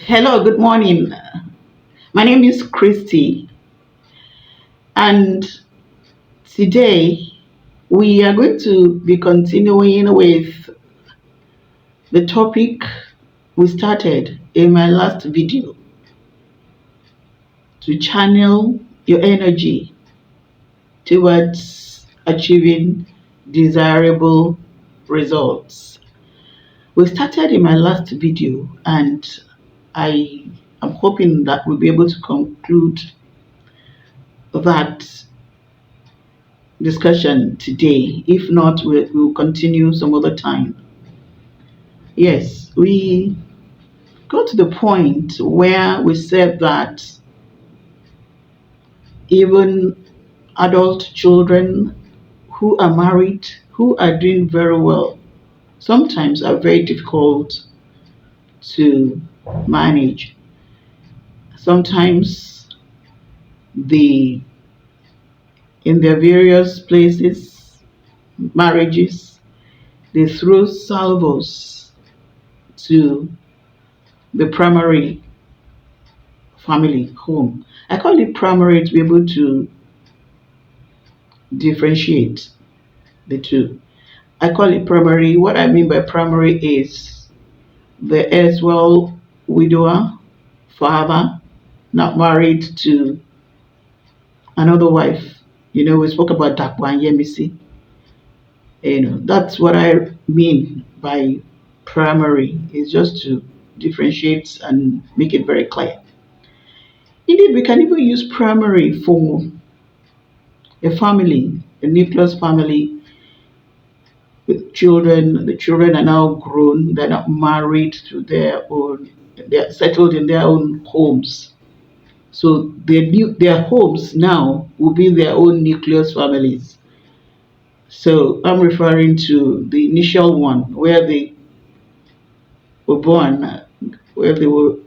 Hello, good morning. My name is Christy, and today we are going to be continuing with the topic we started in my last video to channel your energy towards achieving desirable results. We started in my last video, and I am hoping that we'll be able to conclude that discussion today. If not, we'll continue some other time. Yes, we got to the point where we said that even adult children who are married, who are doing very well, sometimes are very difficult to manage. Sometimes the in their various places, marriages, they throw salvos to the primary family home. I call it primary to be able to differentiate the two. I call it primary. What I mean by primary is the as well widower, father, not married to another wife. We spoke about Dakwa and Yemisi. That's what I mean by primary, is just to differentiate and make it very clear. Indeed, we can even use primary for a family, a nucleus family with children. The children are now grown, they're not married to their own, they're settled in their own homes. So their homes now will be their own nucleus families. So I'm referring to the initial one where they were born, where they were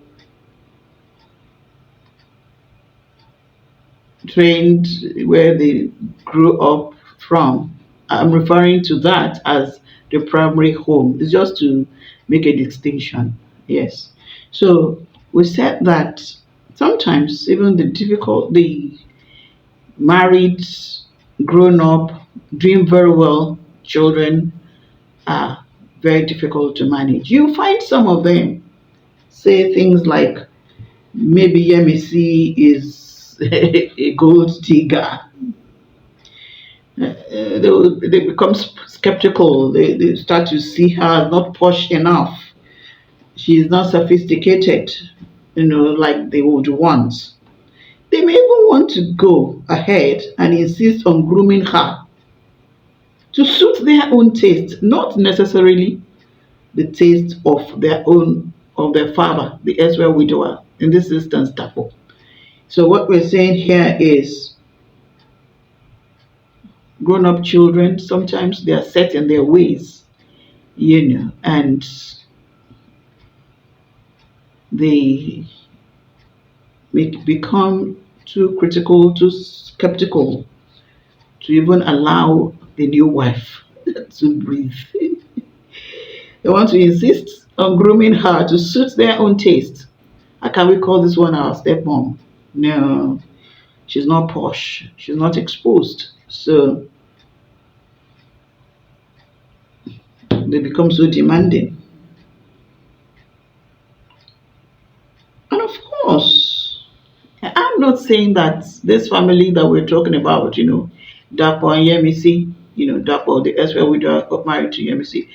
trained, where they grew up from. I'm referring to that as the primary home. It's just to make a distinction. Yes. So we said that sometimes even the married, grown up, doing very well children are very difficult to manage. You find some of them say things like maybe Yemisi is a gold digger. They become skeptical. They start to see her as not posh enough. She is not sophisticated, like they would want. They may even want to go ahead and insist on grooming her to suit their own taste, not necessarily the taste of their father, the Ezra widower, in this instance, Tapo. So what we're saying here is grown up children, sometimes they are set in their ways, and they become too critical, too skeptical to even allow the new wife to breathe. They want to insist on grooming her to suit their own taste. How can we call this one our stepmom? No, she's not posh. She's not exposed. So they become so demanding. And of course, I'm not saying that this family that we're talking about, Dapo and Yemisi, Dapo, the ex widow got married to Yemisi,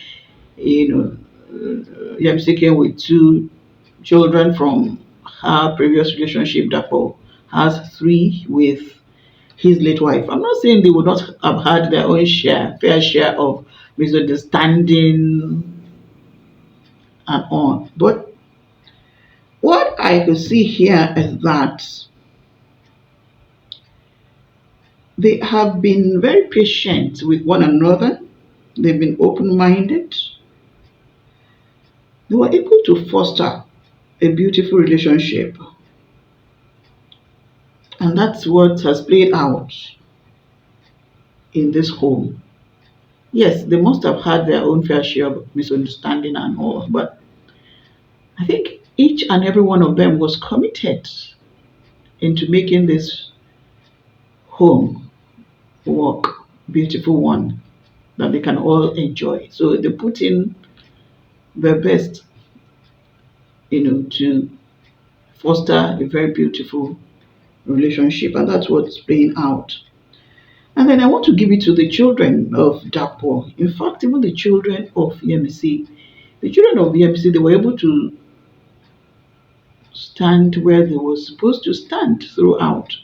Yemisi came with two children from her previous relationship. Dapo has three with his late wife. I'm not saying they would not have had their own fair share of misunderstanding and on. But what I could see here is that they have been very patient with one another. They've been open minded. They were able to foster a beautiful relationship. And that's what has played out in this home. Yes, they must have had their own fair share of misunderstanding and all, but I think Each and every one of them was committed into making this home work, beautiful one that they can all enjoy. So they put in their best, to foster a very beautiful relationship, and that's what's playing out. And then I want to give it to the children of Dapo. In fact, even the children of EMC, the children of EMC, they were able to stand where they were supposed to stand throughout.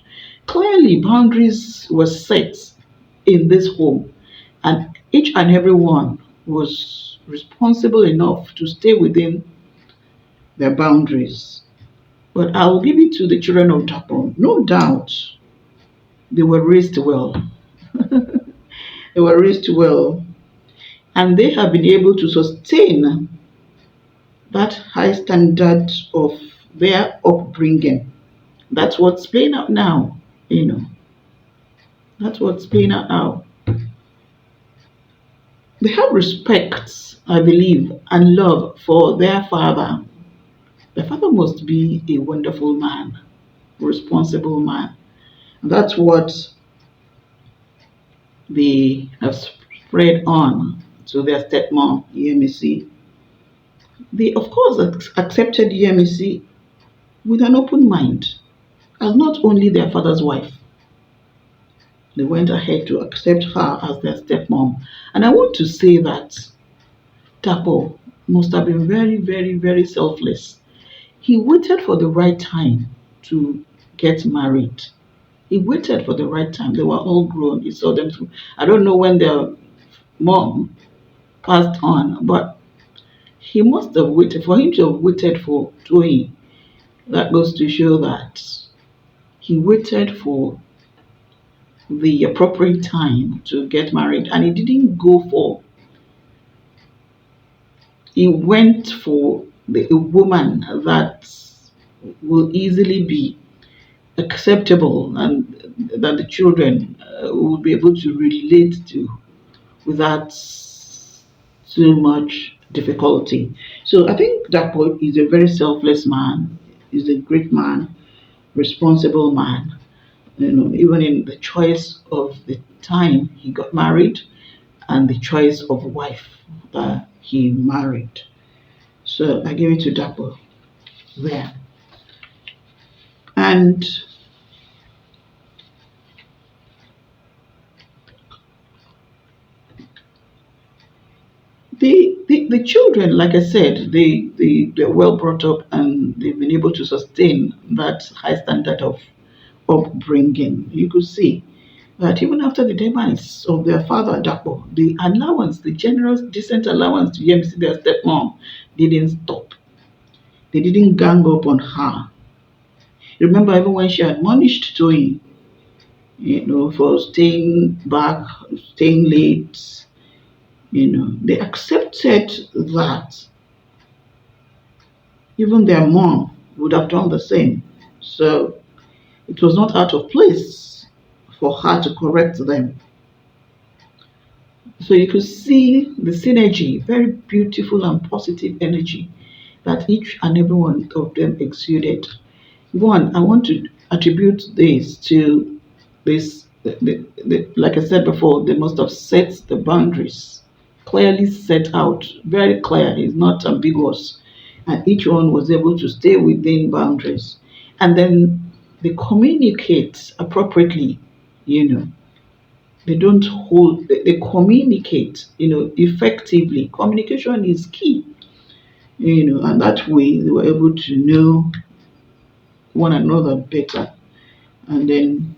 Clearly, boundaries were set in this home, and each and every one was responsible enough to stay within their boundaries. But I will give it to the children of Dapo. No doubt they were raised well. They were raised well, and they have been able to sustain that high standard of their upbringing. That's what's playing out now, you know. That's what's playing out now. They have respect, I believe, and love for their father. The father must be a wonderful man, responsible man. That's what they have spread on to their stepmom, EMC. They, of course, accepted EMC with an open mind as not only their father's wife. They went ahead to accept her as their stepmom. And I want to say that Tapo must have been very, very, very selfless. He waited for the right time to get married. He waited for the right time. They were all grown. He saw them through. I don't know when their mom passed on, but he must have waited. For him to have waited for Toyin, that goes to show that he waited for the appropriate time to get married, and he didn't go for, he went for a woman that will easily be acceptable and that the children will be able to relate to without too much difficulty. So I think that boy is a very selfless man. He's a great man, responsible man. Even in the choice of the time he got married and the choice of wife that he married. So I give it to Dapo there. And the children, like I said, they're well brought up and they've been able to sustain that high standard of upbringing. You could see that even after the demise of their father Dapo, the allowance, the generous, decent allowance to EMC, their stepmom, didn't stop. They didn't gang up on her. Remember, even when she admonished Toyin, for staying back, staying late, they accepted that. Even their mom would have done the same. So it was not out of place for her to correct them. So you could see the synergy, very beautiful and positive energy that each and every one of them exuded. One, I want to attribute this to this, like I said before, they must have set the boundaries, clearly set out, very clear, it's not ambiguous. And each one was able to stay within boundaries. And then they communicate appropriately, you know. They don't hold, they communicate, effectively. Communication is key, and that way they were able to know one another better. And then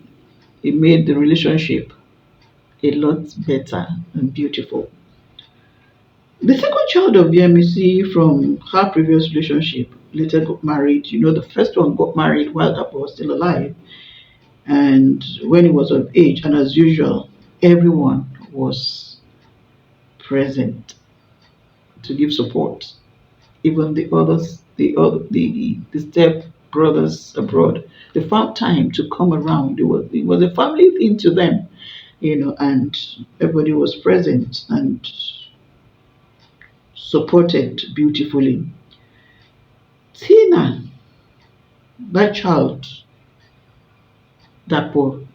it made the relationship a lot better and beautiful. The second child of Yemisi from her previous relationship later got married. The first one got married while Dapo was still alive, and when he was of age, and as usual, everyone was present to give support. Even the others, the step brothers abroad, they found time to come around. It was a family thing to them, and everybody was present and supported beautifully. Tina, that child, Dapo,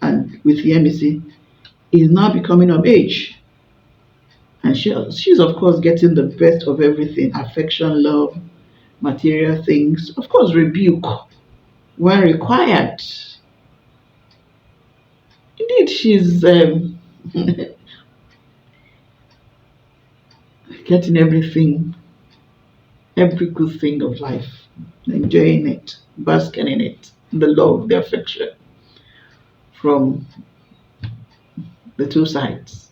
and with Yemisi, is now becoming of age. And she's, of course, getting the best of everything: affection, love, material things, of course, rebuke when required. Indeed, she's getting everything, every good thing of life, enjoying it, basking in it, the love, the affection from the two sides.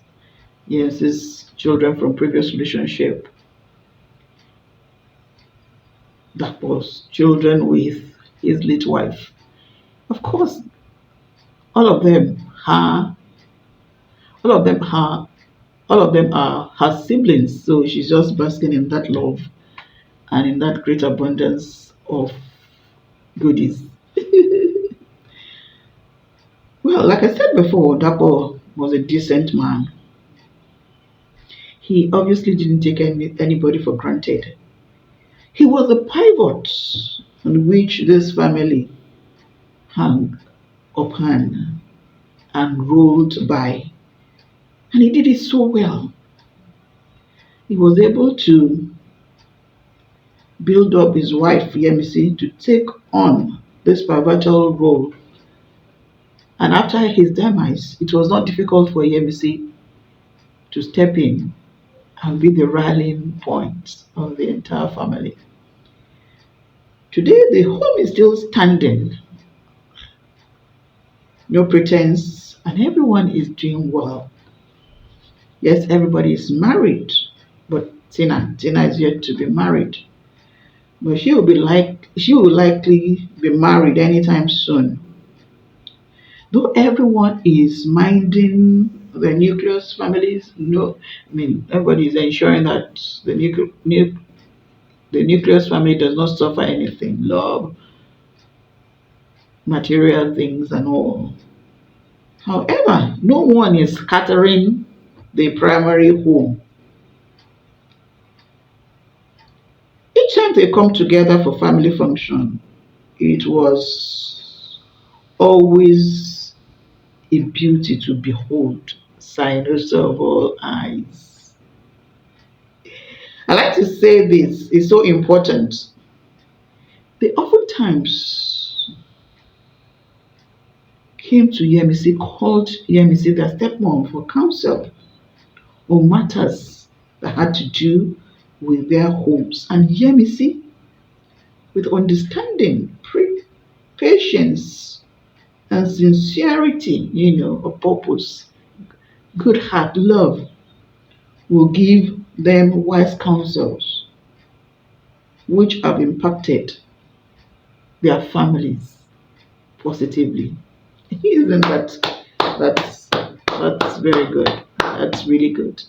Yes, his children from previous relationship, that was children with his late wife. Of course, all of them are, all of them are, all of them are her siblings. So she's just basking in that love and in that great abundance of goodies. Well, like I said before, Dapo was a decent man. He obviously didn't take anybody for granted. He was the pivot on which this family hung upon and rolled by. And he did it so well. He was able to build up his wife, Yemisi, to take on this pivotal role. And after his demise, it was not difficult for Yemisi to step in and be the rallying point of the entire family. Today, the home is still standing, no pretense, and everyone is doing well. Yes, everybody is married, but Tina is yet to be married. But she will likely be married anytime soon. Though everyone is minding the nucleus families, no, I mean everybody is ensuring that the nucleus family does not suffer anything, love, material things, and all. However, no one is scattering the primary home. Each time they come together for family function, it was always a beauty to behold, sight of all eyes. I like to say this is so important. They oftentimes came to Yemisi, called Yemisi their stepmom for counsel on matters that had to do with their homes. And Yemisi, with understanding, patience, and sincerity, of purpose, good heart, love, will give them wise counsels which have impacted their families positively. Isn't that's very good. That's really good.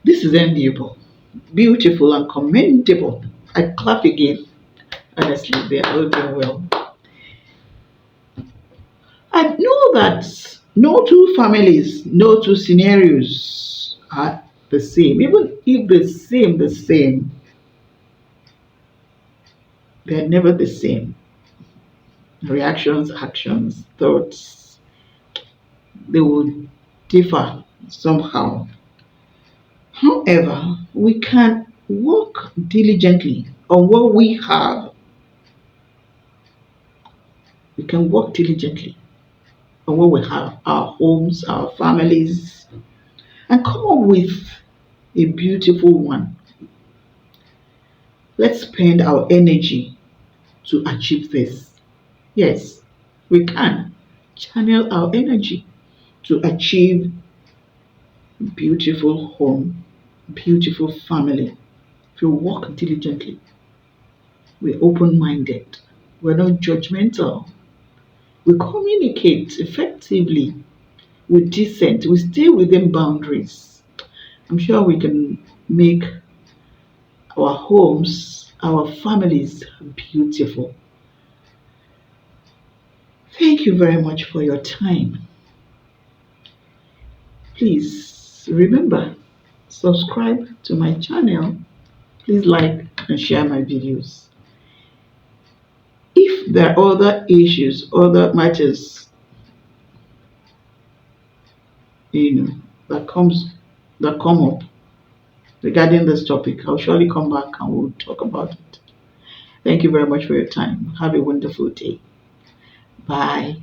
This is enviable, beautiful, and commendable. I clap again. Honestly, they are all doing well. I know that no two families, no two scenarios are the same. Even if the same, they're never the same. Reactions, actions, thoughts, they will differ somehow. However, we can work diligently on what we have. We can work diligently on what we have, our homes, our families, and come up with a beautiful one. Let's spend our energy to achieve this. Yes, we can channel our energy to achieve beautiful home, beautiful family. If we work diligently, we're open minded, we're not judgmental, we communicate effectively, we're decent, we stay within boundaries. I'm sure we can make our homes, our families beautiful. Thank you very much for your time. Please remember, subscribe to my channel. Please like and share my videos. If there are other issues, other matters, you know, that comes that come up regarding this topic, I'll surely come back and we'll talk about it. Thank you very much for your time. Have a wonderful day. Bye.